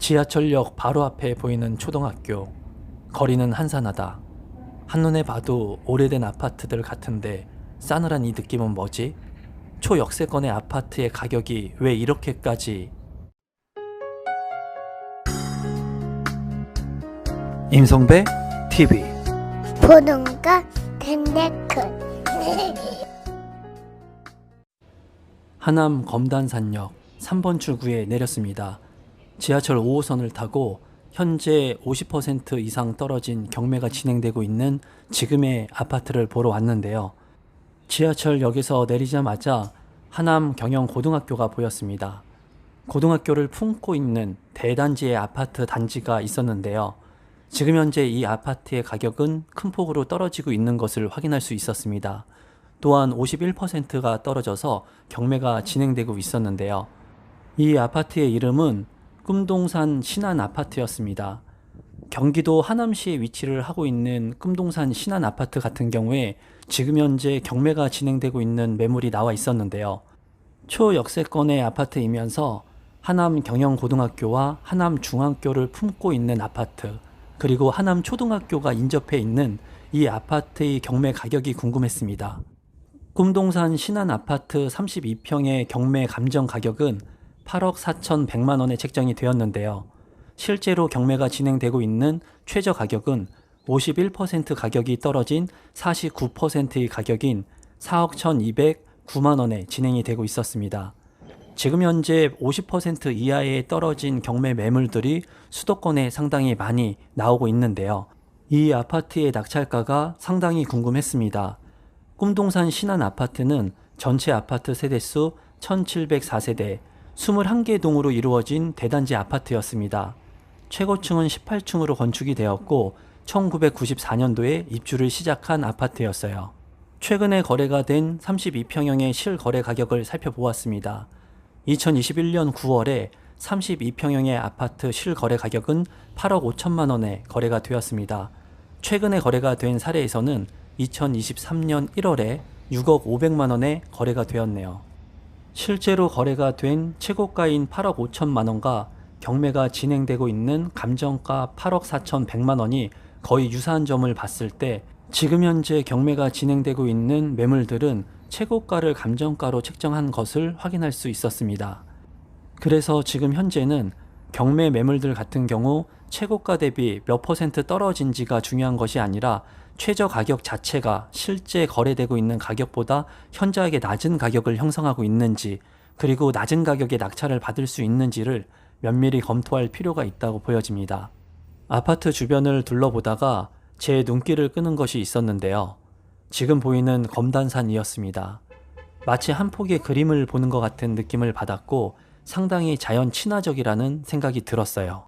지하철역 바로 앞에 보이는 초등학교. 거리는 한산하다. 한눈에 봐도 오래된 아파트들 같은데 싸늘한 이 느낌은 뭐지? 초역세권의 아파트의 가격이 왜 이렇게까지? 임성배 TV. 보동과 덴데크. 하남 검단산역 3번 출구에 내렸습니다. 지하철 5호선을 타고 현재 50% 이상 떨어진 경매가 진행되고 있는 지금의 아파트를 보러 왔는데요. 지하철역에서 내리자마자 하남 경영고등학교가 보였습니다. 고등학교를 품고 있는 대단지의 아파트 단지가 있었는데요. 지금 현재 이 아파트의 가격은 큰 폭으로 떨어지고 있는 것을 확인할 수 있었습니다. 또한 51%가 떨어져서 경매가 진행되고 있었는데요. 이 아파트의 이름은 꿈동산 신안아파트였습니다. 경기도 하남시에 위치를 하고 있는 꿈동산 신안아파트 같은 경우에 지금 현재 경매가 진행되고 있는 매물이 나와 있었는데요. 초역세권의 아파트이면서 하남 경영고등학교와 하남 중학교를 품고 있는 아파트, 그리고 하남 초등학교가 인접해 있는 이 아파트의 경매 가격이 궁금했습니다. 꿈동산 신안아파트 32평의 경매 감정 가격은 8억 4,100만 원에 책정이 되었는데요. 실제로 경매가 진행되고 있는 최저 가격은 51% 가격이 떨어진 49%의 가격인 4억 1,209만 원에 진행이 되고 있었습니다. 지금 현재 50% 이하에 떨어진 경매 매물들이 수도권에 상당히 많이 나오고 있는데요. 이 아파트의 낙찰가가 상당히 궁금했습니다. 꿈동산 신안아파트는 전체 아파트 세대수 1,704세대, 21개 동으로 이루어진 대단지 아파트였습니다. 최고층은 18층으로 건축이 되었고 1994년도에 입주를 시작한 아파트였어요. 최근에 거래가 된 32평형의 실거래 가격을 살펴보았습니다. 2021년 9월에 32평형의 아파트 실거래 가격은 8억 5천만 원에 거래가 되었습니다. 최근에 거래가 된 사례에서는 2023년 1월에 6억 500만 원에 거래가 되었네요. 실제로 거래가 된 최고가인 8억 5천만 원과 경매가 진행되고 있는 감정가 8억 4,100만 원이 거의 유사한 점을 봤을 때 지금 현재 경매가 진행되고 있는 매물들은 최고가를 감정가로 책정한 것을 확인할 수 있었습니다. 그래서 지금 현재는 경매 매물들 같은 경우 최고가 대비 몇 퍼센트 떨어진지가 중요한 것이 아니라 최저 가격 자체가 실제 거래되고 있는 가격보다 현저하게 낮은 가격을 형성하고 있는지, 그리고 낮은 가격에 낙찰을 받을 수 있는지를 면밀히 검토할 필요가 있다고 보여집니다. 아파트 주변을 둘러보다가 제 눈길을 끄는 것이 있었는데요. 지금 보이는 검단산이었습니다. 마치 한 폭의 그림을 보는 것 같은 느낌을 받았고 상당히 자연 친화적이라는 생각이 들었어요.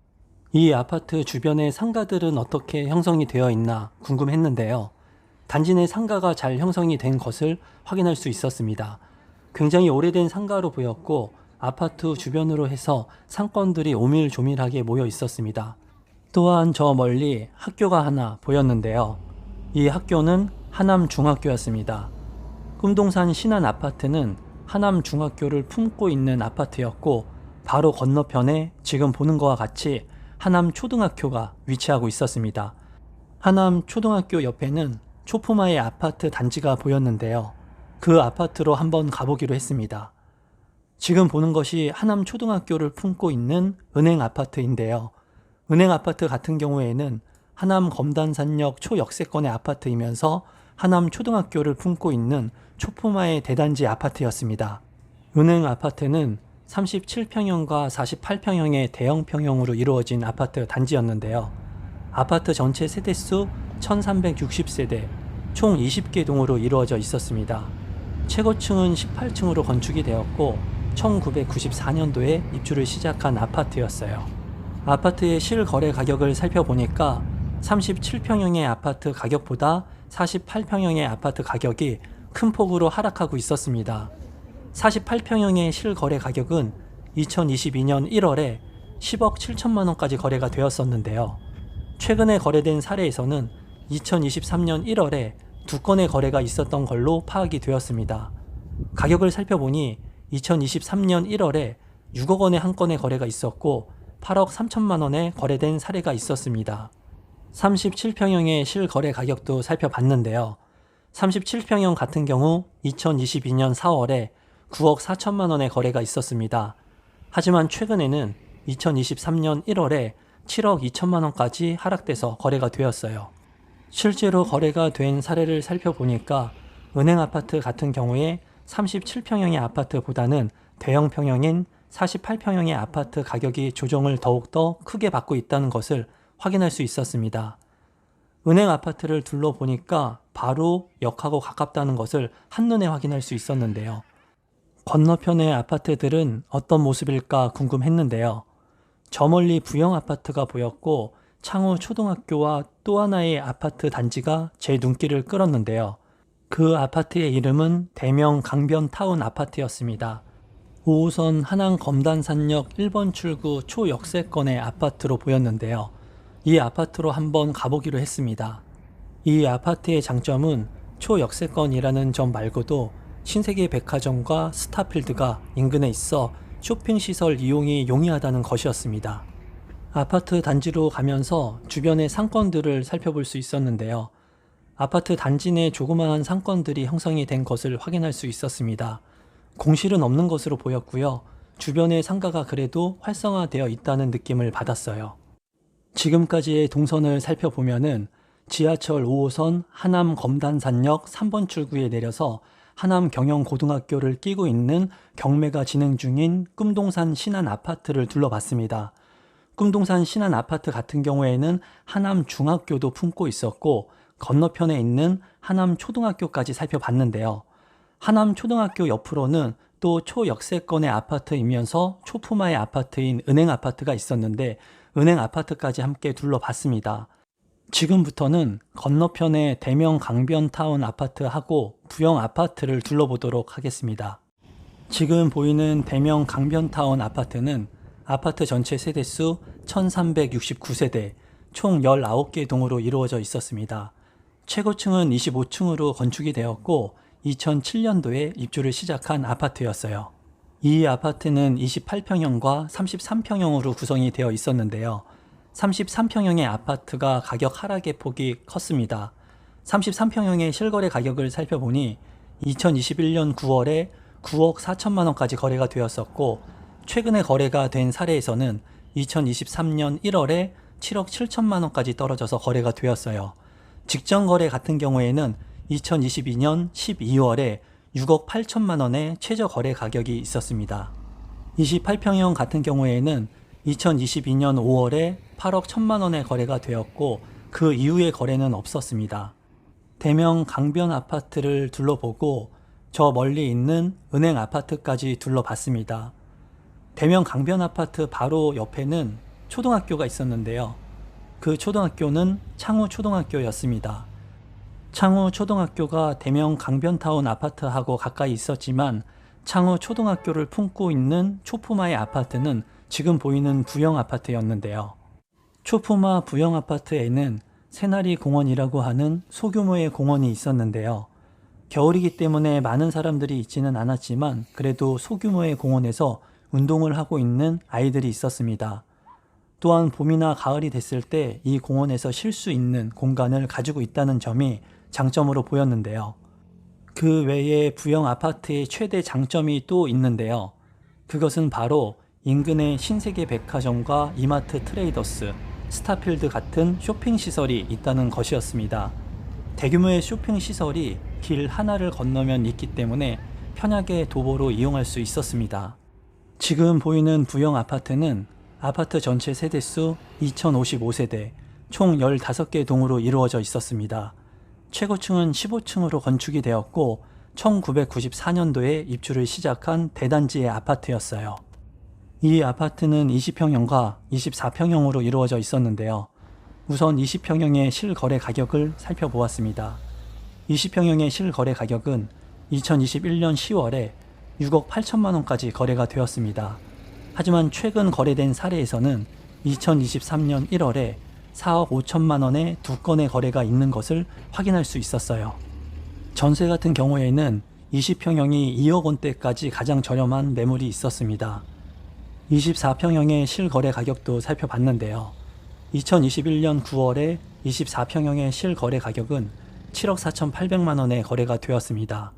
이 아파트 주변의 상가들은 어떻게 형성이 되어 있나 궁금했는데요. 단지 내 상가가 잘 형성이 된 것을 확인할 수 있었습니다. 굉장히 오래된 상가로 보였고 아파트 주변으로 해서 상권들이 오밀조밀하게 모여 있었습니다. 또한 저 멀리 학교가 하나 보였는데요. 이 학교는 하남 중학교였습니다. 꿈동산 신안아파트는 하남 중학교를 품고 있는 아파트였고 바로 건너편에 지금 보는 것과 같이 하남 초등학교가 위치하고 있었습니다. 하남 초등학교 옆에는 초품화의 아파트 단지가 보였는데요. 그 아파트로 한번 가보기로 했습니다. 지금 보는 것이 하남 초등학교를 품고 있는 은행 아파트인데요. 은행 아파트 같은 경우에는 하남 검단산역 초역세권의 아파트이면서 하남 초등학교를 품고 있는 초품화의 대단지 아파트였습니다. 은행 아파트는 37평형과 48평형의 대형평형으로 이루어진 아파트 단지였는데요. 아파트 전체 세대수 1360세대, 총 20개 동으로 이루어져 있었습니다. 최고층은 18층으로 건축이 되었고 1994년도에 입주를 시작한 아파트였어요. 아파트의 실거래 가격을 살펴보니까 37평형의 아파트 가격보다 48평형의 아파트 가격이 큰 폭으로 하락하고 있었습니다. 48평형의 실거래 가격은 2022년 1월에 10억 7천만 원까지 거래가 되었었는데요. 최근에 거래된 사례에서는 2023년 1월에 2건의 거래가 있었던 걸로 파악이 되었습니다. 가격을 살펴보니 2023년 1월에 6억 원의 한 건의 거래가 있었고 8억 3천만 원에 거래된 사례가 있었습니다. 37평형의 실거래 가격도 살펴봤는데요. 37평형 같은 경우 2022년 4월에 9억 4천만 원의 거래가 있었습니다. 하지만 최근에는 2023년 1월에 7억 2천만 원까지 하락돼서 거래가 되었어요. 실제로 거래가 된 사례를 살펴보니까 은행 아파트 같은 경우에 37평형의 아파트보다는 대형 평형인 48평형의 아파트 가격이 조정을 더욱더 크게 받고 있다는 것을 확인할 수 있었습니다. 은행 아파트를 둘러보니까 바로 역하고 가깝다는 것을 한눈에 확인할 수 있었는데요. 건너편의 아파트들은 어떤 모습일까 궁금했는데요. 저 멀리 부영 아파트가 보였고 창우 초등학교와 또 하나의 아파트 단지가 제 눈길을 끌었는데요. 그 아파트의 이름은 대명 강변타운 아파트였습니다. 5호선 한양 검단산역 1번 출구 초역세권의 아파트로 보였는데요. 이 아파트로 한번 가보기로 했습니다. 이 아파트의 장점은 초역세권이라는 점 말고도 신세계 백화점과 스타필드가 인근에 있어 쇼핑시설 이용이 용이하다는 것이었습니다. 아파트 단지로 가면서 주변의 상권들을 살펴볼 수 있었는데요. 아파트 단지 내 조그마한 상권들이 형성이 된 것을 확인할 수 있었습니다. 공실은 없는 것으로 보였고요. 주변의 상가가 그래도 활성화되어 있다는 느낌을 받았어요. 지금까지의 동선을 살펴보면은 지하철 5호선 하남 검단산역 3번 출구에 내려서 하남 경영고등학교를 끼고 있는 경매가 진행 중인 꿈동산 신안 아파트를 둘러봤습니다. 꿈동산 신안 아파트 같은 경우에는 하남 중학교도 품고 있었고 건너편에 있는 하남 초등학교까지 살펴봤는데요. 하남 초등학교 옆으로는 또 초역세권의 아파트이면서 초품화의 아파트인 은행 아파트가 있었는데 은행 아파트까지 함께 둘러봤습니다. 지금부터는 건너편의 대명 강변타운 아파트하고 부영 아파트를 둘러보도록 하겠습니다. 지금 보이는 대명 강변타운 아파트는 아파트 전체 세대수 1369세대, 총 19개 동으로 이루어져 있었습니다. 최고층은 25층으로 건축이 되었고 2007년도에 입주를 시작한 아파트였어요. 이 아파트는 28평형과 33평형으로 구성이 되어 있었는데요. 33평형의 아파트가 가격 하락의 폭이 컸습니다. 33평형의 실거래 가격을 살펴보니 2021년 9월에 9억 4천만 원까지 거래가 되었었고 최근에 거래가 된 사례에서는 2023년 1월에 7억 7천만 원까지 떨어져서 거래가 되었어요. 직전 거래 같은 경우에는 2022년 12월에 6억 8천만 원의 최저 거래 가격이 있었습니다. 28평형 같은 경우에는 2022년 5월에 8억 1천만 원의 거래가 되었고 그 이후의 거래는 없었습니다. 대명 강변 아파트를 둘러보고 저 멀리 있는 은행 아파트까지 둘러봤습니다. 대명 강변 아파트 바로 옆에는 초등학교가 있었는데요. 그 초등학교는 창우 초등학교였습니다. 창우 초등학교가 대명 강변타운 아파트하고 가까이 있었지만 창우 초등학교를 품고 있는 초품화의 아파트는 지금 보이는 부영 아파트였는데요. 초품화 부영 아파트에는 새나리 공원이라고 하는 소규모의 공원이 있었는데요. 겨울이기 때문에 많은 사람들이 있지는 않았지만 그래도 소규모의 공원에서 운동을 하고 있는 아이들이 있었습니다. 또한 봄이나 가을이 됐을 때 이 공원에서 쉴 수 있는 공간을 가지고 있다는 점이 장점으로 보였는데요. 그 외에 부영 아파트의 최대 장점이 또 있는데요. 그것은 바로 인근에 신세계 백화점과 이마트 트레이더스, 스타필드 같은 쇼핑시설이 있다는 것이었습니다. 대규모의 쇼핑시설이 길 하나를 건너면 있기 때문에 편하게 도보로 이용할 수 있었습니다. 지금 보이는 부영 아파트는 아파트 전체 세대수 2055세대, 총 15개 동으로 이루어져 있었습니다. 최고층은 15층으로 건축이 되었고 1994년도에 입주를 시작한 대단지의 아파트였어요. 이 아파트는 20평형과 24평형으로 이루어져 있었는데요. 우선 20평형의 실거래 가격을 살펴보았습니다. 20평형의 실거래 가격은 2021년 10월에 6억 8천만 원까지 거래가 되었습니다. 하지만 최근 거래된 사례에서는 2023년 1월에 4억 5천만 원의 두 건의 거래가 있는 것을 확인할 수 있었어요. 전세 같은 경우에는 20평형이 2억 원대까지 가장 저렴한 매물이 있었습니다. 24평형의 실거래 가격도 살펴봤는데요. 2021년 9월에 24평형의 실거래 가격은 7억 4,800만 원에 거래가 되었습니다.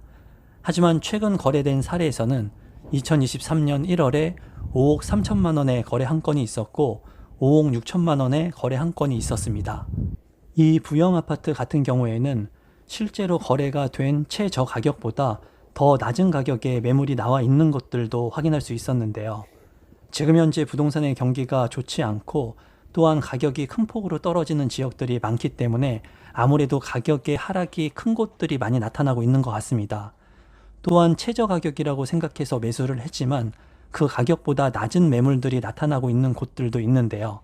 하지만 최근 거래된 사례에서는 2023년 1월에 5억 3천만 원에 거래 한 건이 있었고 5억 6천만 원에 거래 한 건이 있었습니다. 이 부영 아파트 같은 경우에는 실제로 거래가 된 최저 가격보다 더 낮은 가격에 매물이 나와 있는 것들도 확인할 수 있었는데요. 지금 현재 부동산의 경기가 좋지 않고 또한 가격이 큰 폭으로 떨어지는 지역들이 많기 때문에 아무래도 가격의 하락이 큰 곳들이 많이 나타나고 있는 것 같습니다. 또한 최저 가격이라고 생각해서 매수를 했지만 그 가격보다 낮은 매물들이 나타나고 있는 곳들도 있는데요.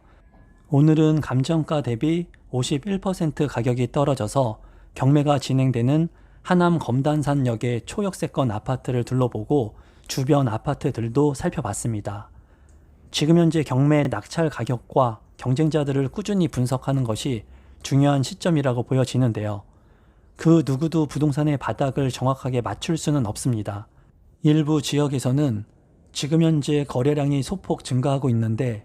오늘은 감정가 대비 51% 가격이 떨어져서 경매가 진행되는 하남 검단산역의 초역세권 아파트를 둘러보고 주변 아파트들도 살펴봤습니다. 지금 현재 경매 낙찰 가격과 경쟁자들을 꾸준히 분석하는 것이 중요한 시점이라고 보여지는데요. 그 누구도 부동산의 바닥을 정확하게 맞출 수는 없습니다. 일부 지역에서는 지금 현재 거래량이 소폭 증가하고 있는데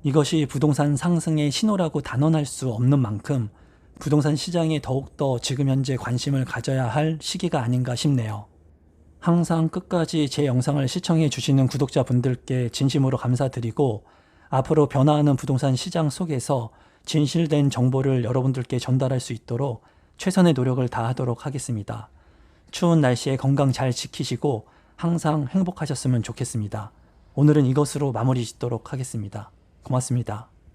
이것이 부동산 상승의 신호라고 단언할 수 없는 만큼 부동산 시장에 더욱더 지금 현재 관심을 가져야 할 시기가 아닌가 싶네요. 항상 끝까지 제 영상을 시청해 주시는 구독자분들께 진심으로 감사드리고 앞으로 변화하는 부동산 시장 속에서 진실된 정보를 여러분들께 전달할 수 있도록 최선의 노력을 다하도록 하겠습니다. 추운 날씨에 건강 잘 지키시고 항상 행복하셨으면 좋겠습니다. 오늘은 이것으로 마무리 짓도록 하겠습니다. 고맙습니다.